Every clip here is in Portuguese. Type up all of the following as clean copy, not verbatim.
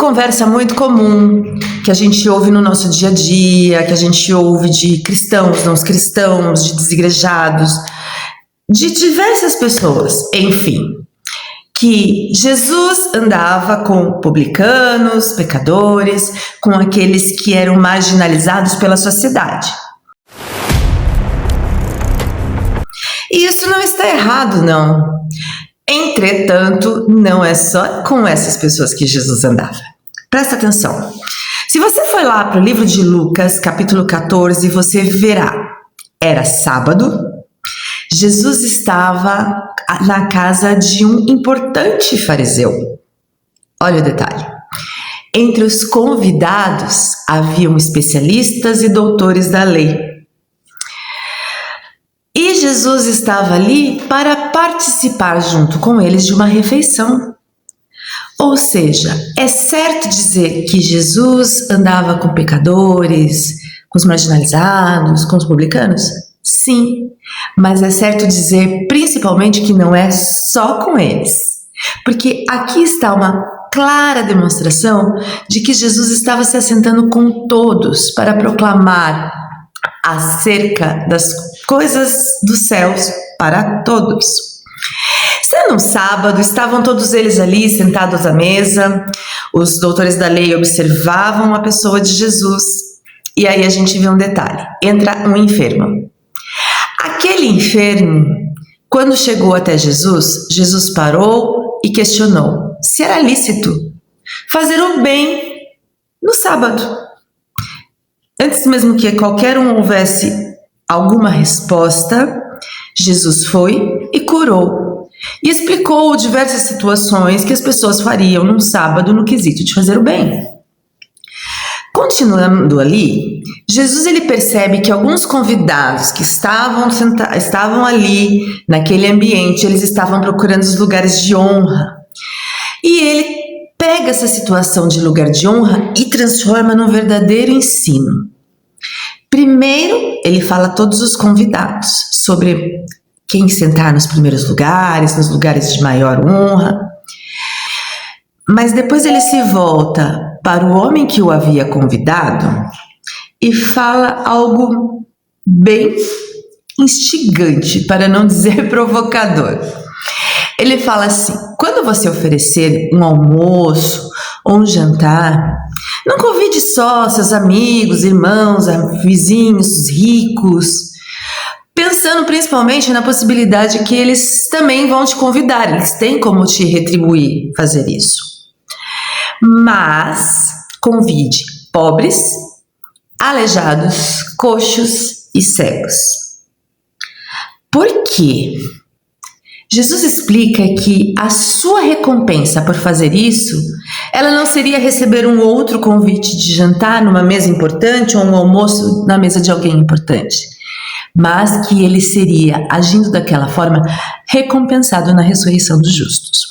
conversa muito comum que a gente ouve no nosso dia a dia, que a gente ouve de cristãos, não cristãos, de desigrejados, de diversas pessoas, enfim, que Jesus andava com publicanos, pecadores, com aqueles que eram marginalizados pela sociedade. E isso não está errado, não. Entretanto, não é só com essas pessoas que Jesus andava. Presta atenção. Se você for lá para o livro de Lucas, capítulo 14, você verá. Era sábado. Jesus estava na casa de um importante fariseu. Olha o detalhe. Entre os convidados haviam especialistas e doutores da lei. E Jesus estava ali para participar junto com eles de uma refeição. Ou seja, é certo dizer que Jesus andava com pecadores, com os marginalizados, com os publicanos? Sim, mas é certo dizer principalmente que não é só com eles. Porque aqui está uma clara demonstração de que Jesus estava se assentando com todos para proclamar acerca das coisas dos céus para todos. Sendo um sábado, estavam todos eles ali sentados à mesa, os doutores da lei observavam a pessoa de Jesus, e aí a gente vê um detalhe, entra um enfermo. Aquele enfermo, quando chegou até Jesus, Jesus parou e questionou se era lícito fazer o bem no sábado. Antes mesmo que qualquer um houvesse alguma resposta, Jesus foi e curou. E explicou diversas situações que as pessoas fariam num sábado no quesito de fazer o bem. Continuando ali, Jesus ele percebe que alguns convidados que estavam ali naquele ambiente, eles estavam procurando os lugares de honra. E ele pega essa situação de lugar de honra e transforma num verdadeiro ensino. Primeiro, ele fala a todos os convidados sobre quem sentar nos primeiros lugares, nos lugares de maior honra. Mas depois ele se volta para o homem que o havia convidado e fala algo bem instigante, para não dizer provocador. Ele fala assim: quando você oferecer um almoço ou um jantar, não convide só seus amigos, irmãos, vizinhos, ricos, pensando principalmente na possibilidade que eles também vão te convidar, eles têm como te retribuir fazer isso. Mas convide pobres, aleijados, coxos e cegos. Por quê? Jesus explica que a sua recompensa por fazer isso, ela não seria receber um outro convite de jantar numa mesa importante ou um almoço na mesa de alguém importante, mas que ele seria, agindo daquela forma, recompensado na ressurreição dos justos.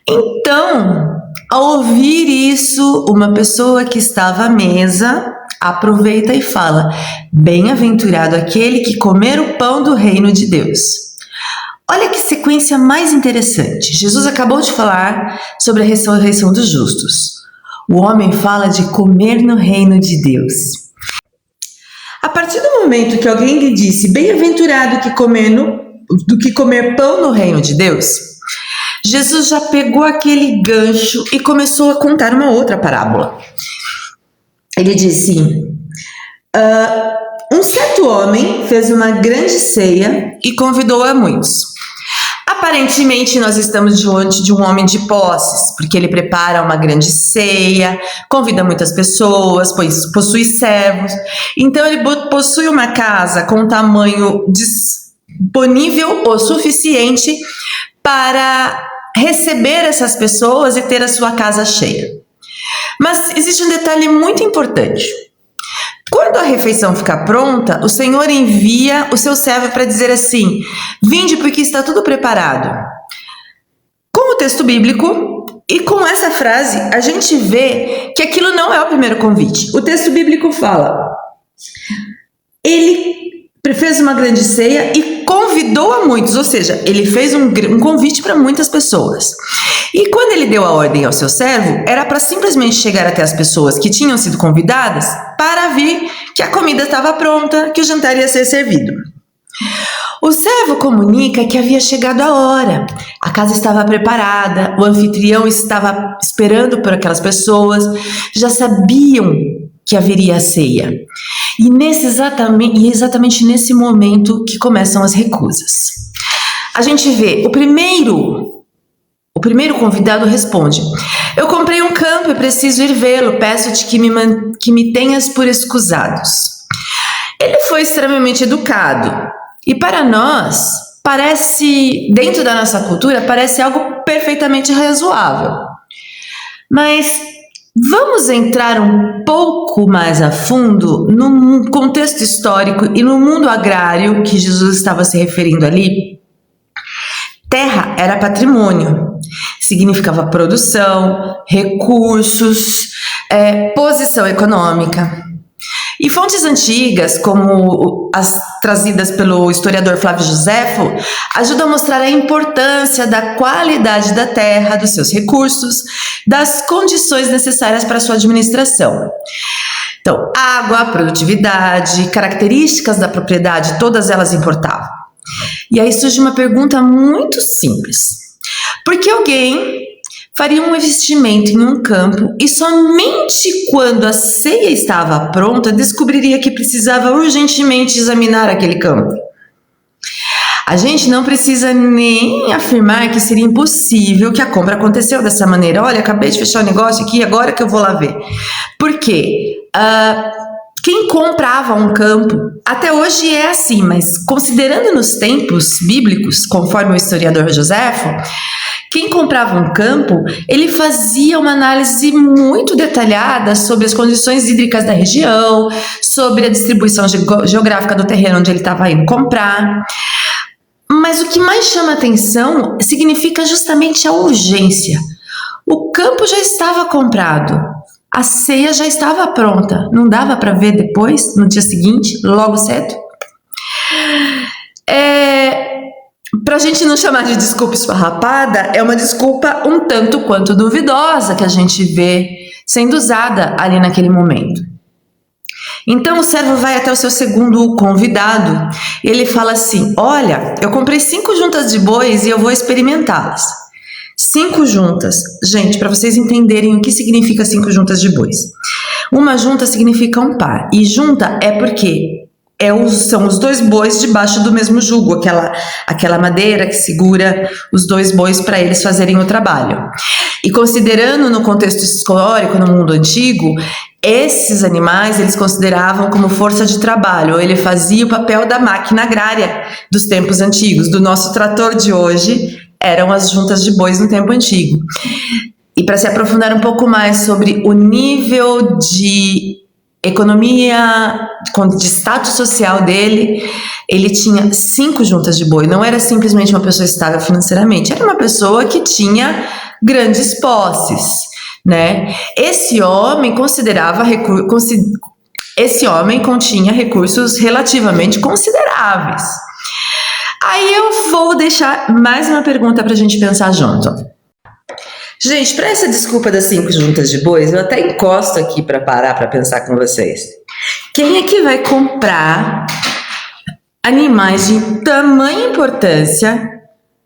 Então, ao ouvir isso, uma pessoa que estava à mesa aproveita e fala: bem-aventurado aquele que comer o pão do reino de Deus. Olha que sequência mais interessante. Jesus acabou de falar sobre a ressurreição dos justos. O homem fala de comer no reino de Deus. A partir do momento que alguém lhe disse bem-aventurado do que comer pão no reino de Deus, Jesus já pegou aquele gancho e começou a contar uma outra parábola. Ele disse: um certo homem fez uma grande ceia e convidou a muitos. Aparentemente, nós estamos diante de um homem de posses, porque ele prepara uma grande ceia, convida muitas pessoas, pois possui servos. Então, ele possui uma casa com tamanho disponível o suficiente para receber essas pessoas e ter a sua casa cheia. Mas existe um detalhe muito importante. Quando a refeição ficar pronta, o Senhor envia o seu servo para dizer assim: vinde porque está tudo preparado. Com o texto bíblico e com essa frase, a gente vê que aquilo não é o primeiro convite. O texto bíblico fala: ele fez uma grande ceia e convidou a muitos, ou seja, ele fez um convite para muitas pessoas. E quando ele deu a ordem ao seu servo, era para simplesmente chegar até as pessoas que tinham sido convidadas para vir que a comida estava pronta, que o jantar ia ser servido. O servo comunica que havia chegado a hora, a casa estava preparada, o anfitrião estava esperando por aquelas pessoas, já sabiam que haveria a ceia. E exatamente nesse momento que começam as recusas. A gente vê, o primeiro convidado responde: eu comprei um campo e preciso ir vê-lo, peço-te que me tenhas por escusados. Ele foi extremamente educado e para nós, dentro da nossa cultura, parece algo perfeitamente razoável. Mas vamos entrar um pouco mais a fundo no contexto histórico e no mundo agrário que Jesus estava se referindo ali. Terra era patrimônio, significava produção, recursos, posição econômica. E fontes antigas, como as trazidas pelo historiador Flávio Joséfo, ajudam a mostrar a importância da qualidade da terra, dos seus recursos, das condições necessárias para a sua administração. Então, água, produtividade, características da propriedade, todas elas importavam. E aí surge uma pergunta muito simples. Por que alguém faria um investimento em um campo e somente quando a ceia estava pronta descobriria que precisava urgentemente examinar aquele campo? A gente não precisa nem afirmar que seria impossível que a compra aconteceu dessa maneira. Olha, acabei de fechar o negócio aqui, agora que eu vou lá ver. Por quê? Quem comprava um campo, até hoje é assim, mas considerando nos tempos bíblicos, conforme o historiador Joséfo, quem comprava um campo, ele fazia uma análise muito detalhada sobre as condições hídricas da região, sobre a distribuição geográfica do terreno onde ele estava indo comprar. Mas o que mais chama atenção significa justamente a urgência. O campo já estava comprado, a ceia já estava pronta, não dava para ver depois, no dia seguinte, logo cedo? Para a gente não chamar de desculpa esfarrapada, é uma desculpa um tanto quanto duvidosa que a gente vê sendo usada ali naquele momento. Então o servo vai até o seu segundo convidado e ele fala assim: olha, eu comprei 5 juntas de bois e eu vou experimentá-las. 5 juntas. Gente, para vocês entenderem o que significa 5 juntas de bois. Uma junta significa um par, e junta é porque são os 2 bois debaixo do mesmo jugo, aquela madeira que segura os 2 bois para eles fazerem o trabalho. E considerando no contexto histórico, no mundo antigo, esses animais eles consideravam como força de trabalho, ele fazia o papel da máquina agrária dos tempos antigos. Do nosso trator de hoje eram as juntas de bois no tempo antigo. E para se aprofundar um pouco mais sobre o nível de economia, de status social dele, ele tinha 5 juntas de boi. Não era simplesmente uma pessoa estável financeiramente, era uma pessoa que tinha grandes posses, né? Esse homem continha recursos relativamente consideráveis. Aí eu vou deixar mais uma pergunta para a gente pensar junto. Gente, para essa desculpa das 5 juntas de bois, eu até encosto aqui para parar para pensar com vocês. Quem é que vai comprar animais de tamanha importância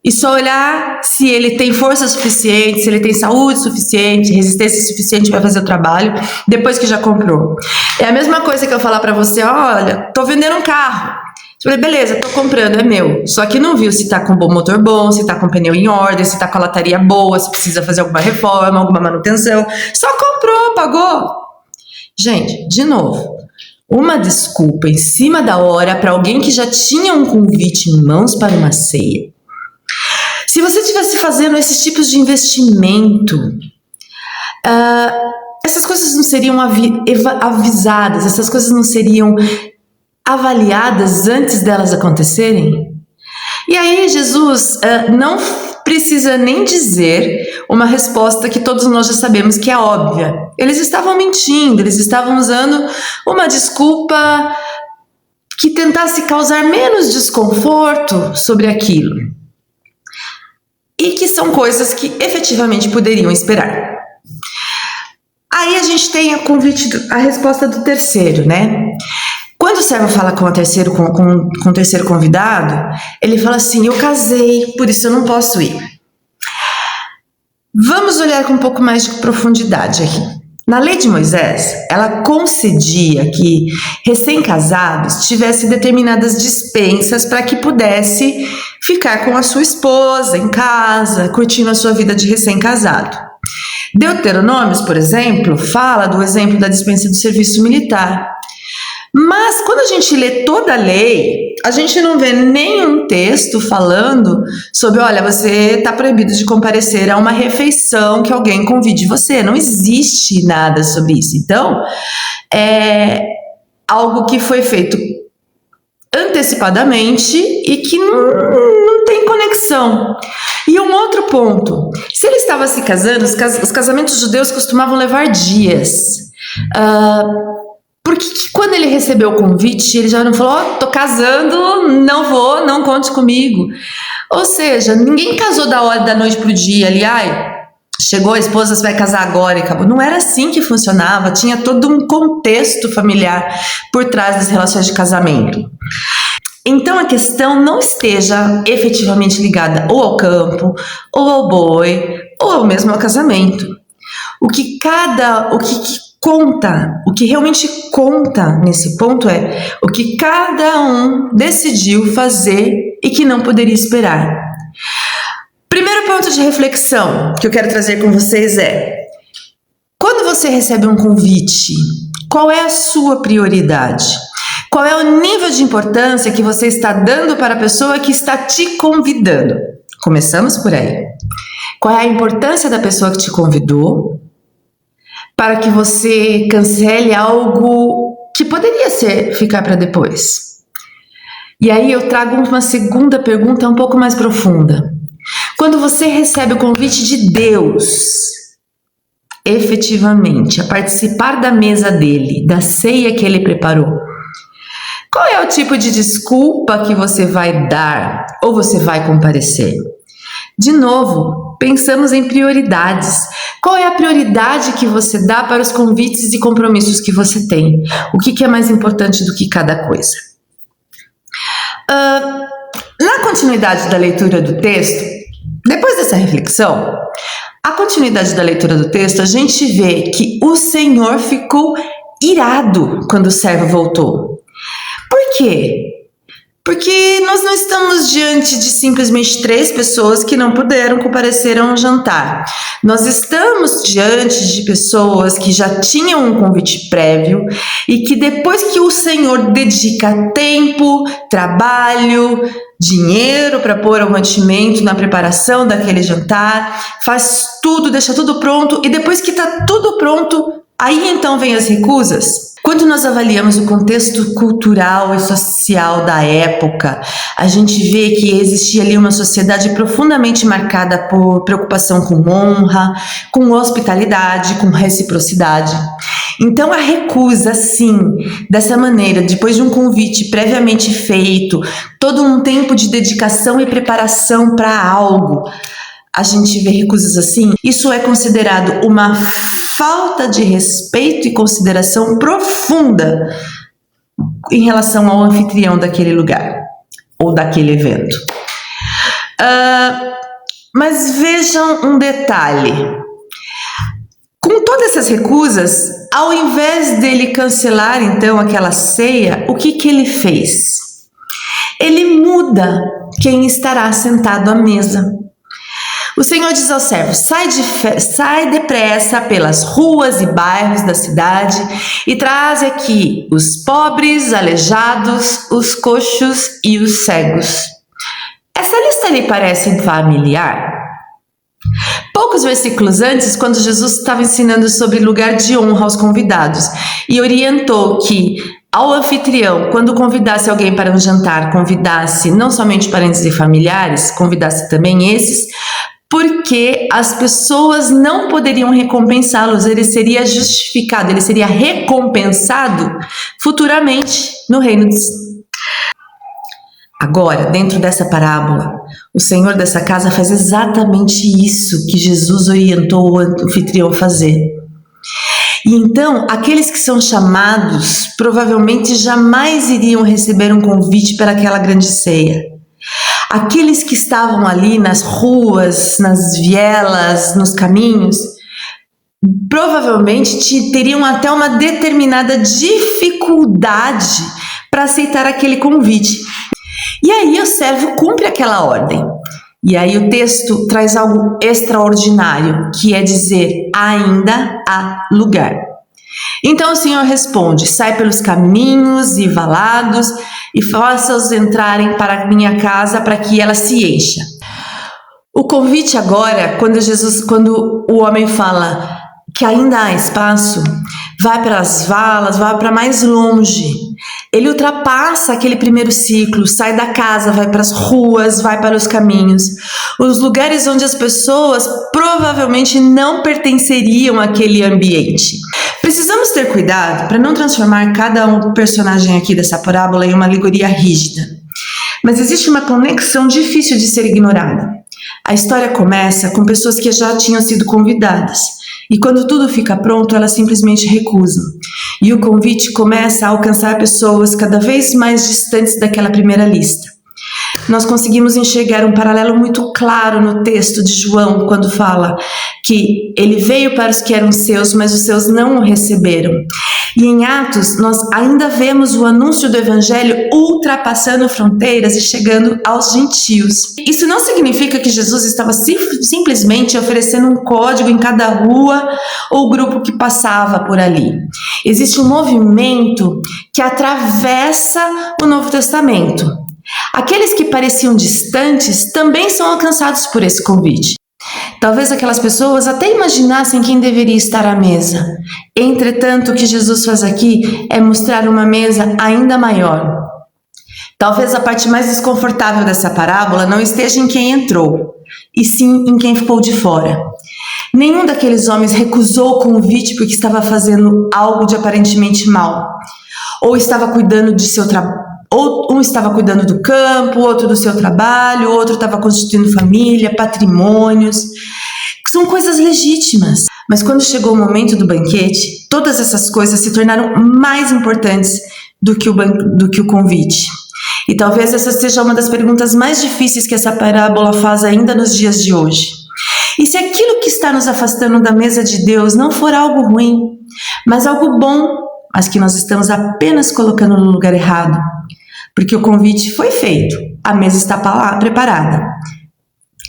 e só olhar se ele tem força suficiente, se ele tem saúde suficiente, resistência suficiente para fazer o trabalho depois que já comprou? É a mesma coisa que eu falar para você: olha, tô vendendo um carro. Você fala, beleza, tô comprando, é meu. Só que não viu se tá com bom motor bom, se tá com pneu em ordem, se tá com a lataria boa, se precisa fazer alguma reforma, alguma manutenção. Só comprou, pagou. Gente, de novo, uma desculpa em cima da hora para alguém que já tinha um convite em mãos para uma ceia. Se você estivesse fazendo esses tipos de investimento, essas coisas não seriam avisadas, essas coisas não seriam avaliadas antes delas acontecerem? E aí Jesus não precisa nem dizer uma resposta que todos nós já sabemos que é óbvia. Eles estavam mentindo, eles estavam usando uma desculpa que tentasse causar menos desconforto sobre aquilo. E que são coisas que efetivamente poderiam esperar. Aí a gente tem a resposta do terceiro, né? Quando o servo fala com o terceiro convidado, ele fala assim: eu casei, por isso eu não posso ir. Vamos olhar com um pouco mais de profundidade aqui. Na lei de Moisés, ela concedia que recém-casados tivessem determinadas dispensas para que pudesse ficar com a sua esposa em casa, curtindo a sua vida de recém-casado. Deuteronômios, por exemplo, fala do exemplo da dispensa do serviço militar. Mas quando a gente lê toda a lei, a gente não vê nenhum texto falando sobre, olha, você está proibido de comparecer a uma refeição que alguém convide você. Não existe nada sobre isso. Então, é algo que foi feito antecipadamente e que não tem conexão. E um outro ponto, se ele estava se casando, os casamentos judeus costumavam levar dias. Porque quando ele recebeu o convite, ele já não falou: tô casando, não vou, não conte comigo. Ou seja, ninguém casou da noite pro dia ali, chegou a esposa, você vai casar agora e acabou. Não era assim que funcionava, tinha todo um contexto familiar por trás das relações de casamento. Então a questão não esteja efetivamente ligada ou ao campo, ou ao boi, ou ao mesmo ao casamento. O que realmente conta nesse ponto é o que cada um decidiu fazer e que não poderia esperar. Primeiro ponto de reflexão que eu quero trazer com vocês é: quando você recebe um convite, qual é a sua prioridade? Qual é o nível de importância que você está dando para a pessoa que está te convidando? Começamos por aí. Qual é a importância da pessoa que te convidou para que você cancele algo que poderia ficar para depois? E aí eu trago uma segunda pergunta um pouco mais profunda. Quando você recebe o convite de Deus, efetivamente, a participar da mesa dele, da ceia que ele preparou, qual é o tipo de desculpa que você vai dar ou você vai comparecer? De novo, pensamos em prioridades. Qual é a prioridade que você dá para os convites e compromissos que você tem? O que é mais importante do que cada coisa? Na continuidade da leitura do texto, depois dessa reflexão, a continuidade da leitura do texto, a gente vê que o Senhor ficou irado quando o servo voltou. Por quê? Porque nós não estamos diante de simplesmente 3 pessoas que não puderam comparecer a um jantar. Nós estamos diante de pessoas que já tinham um convite prévio e que depois que o Senhor dedica tempo, trabalho, dinheiro para pôr o mantimento na preparação daquele jantar, faz tudo, deixa tudo pronto, e depois que está tudo pronto, aí então vem as recusas. Quando nós avaliamos o contexto cultural e social da época, a gente vê que existia ali uma sociedade profundamente marcada por preocupação com honra, com hospitalidade, com reciprocidade. Então a recusa, sim, dessa maneira, depois de um convite previamente feito, todo um tempo de dedicação e preparação para algo, a gente vê recusas assim, isso é considerado uma falta de respeito e consideração profunda em relação ao anfitrião daquele lugar ou daquele evento. Mas vejam um detalhe. Com todas essas recusas, ao invés dele cancelar então aquela ceia, o que ele fez? Ele muda quem estará sentado à mesa. O Senhor diz ao servo: sai depressa pelas ruas e bairros da cidade e traze aqui os pobres, aleijados, os coxos e os cegos. Essa lista lhe parece familiar? Poucos versículos antes, quando Jesus estava ensinando sobre lugar de honra aos convidados e orientou que ao anfitrião, quando convidasse alguém para um jantar, convidasse não somente parentes e familiares, convidasse também esses, porque as pessoas não poderiam recompensá-los, ele seria justificado, ele seria recompensado futuramente no reino Agora, dentro dessa parábola, o senhor dessa casa faz exatamente isso que Jesus orientou o anfitrião a fazer. E então, aqueles que são chamados provavelmente jamais iriam receber um convite para aquela grande ceia. Aqueles que estavam ali nas ruas, nas vielas, nos caminhos, provavelmente teriam até uma determinada dificuldade para aceitar aquele convite. E aí o servo cumpre aquela ordem. E aí o texto traz algo extraordinário, que é dizer, ainda há lugar. Então o Senhor responde, sai pelos caminhos e valados e faça-os entrarem para a minha casa para que ela se encha. O convite agora, quando o homem fala que ainda há espaço, vai para as valas, vai para mais longe. Ele ultrapassa aquele primeiro ciclo, sai da casa, vai para as ruas, vai para os caminhos. Os lugares onde as pessoas provavelmente não pertenceriam àquele ambiente. Precisamos ter cuidado para não transformar cada um personagem aqui dessa parábola em uma alegoria rígida. Mas existe uma conexão difícil de ser ignorada. A história começa com pessoas que já tinham sido convidadas. E quando tudo fica pronto, elas simplesmente recusam. E o convite começa a alcançar pessoas cada vez mais distantes daquela primeira lista. Nós conseguimos enxergar um paralelo muito claro no texto de João, quando fala que ele veio para os que eram seus, mas os seus não o receberam. E em Atos, nós ainda vemos o anúncio do Evangelho ultrapassando fronteiras e chegando aos gentios. Isso não significa que Jesus estava simplesmente oferecendo um código em cada rua ou grupo que passava por ali. Existe um movimento que atravessa o Novo Testamento. Aqueles que pareciam distantes também são alcançados por esse convite. Talvez aquelas pessoas até imaginassem quem deveria estar à mesa. Entretanto, o que Jesus faz aqui é mostrar uma mesa ainda maior. Talvez a parte mais desconfortável dessa parábola não esteja em quem entrou, e sim em quem ficou de fora. Nenhum daqueles homens recusou o convite porque estava fazendo algo de aparentemente mal, ou estava cuidando de seu trabalho. Ou um estava cuidando do campo, outro do seu trabalho, outro estava constituindo família, patrimônios. São coisas legítimas. Mas quando chegou o momento do banquete, todas essas coisas se tornaram mais importantes do que o convite. E talvez essa seja uma das perguntas mais difíceis que essa parábola faz ainda nos dias de hoje. E se aquilo que está nos afastando da mesa de Deus não for algo ruim, mas algo bom, mas que nós estamos apenas colocando no lugar errado? Porque o convite foi feito, a mesa está preparada.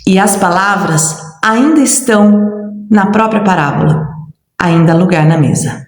E as palavras ainda estão na própria parábola. Ainda há lugar na mesa.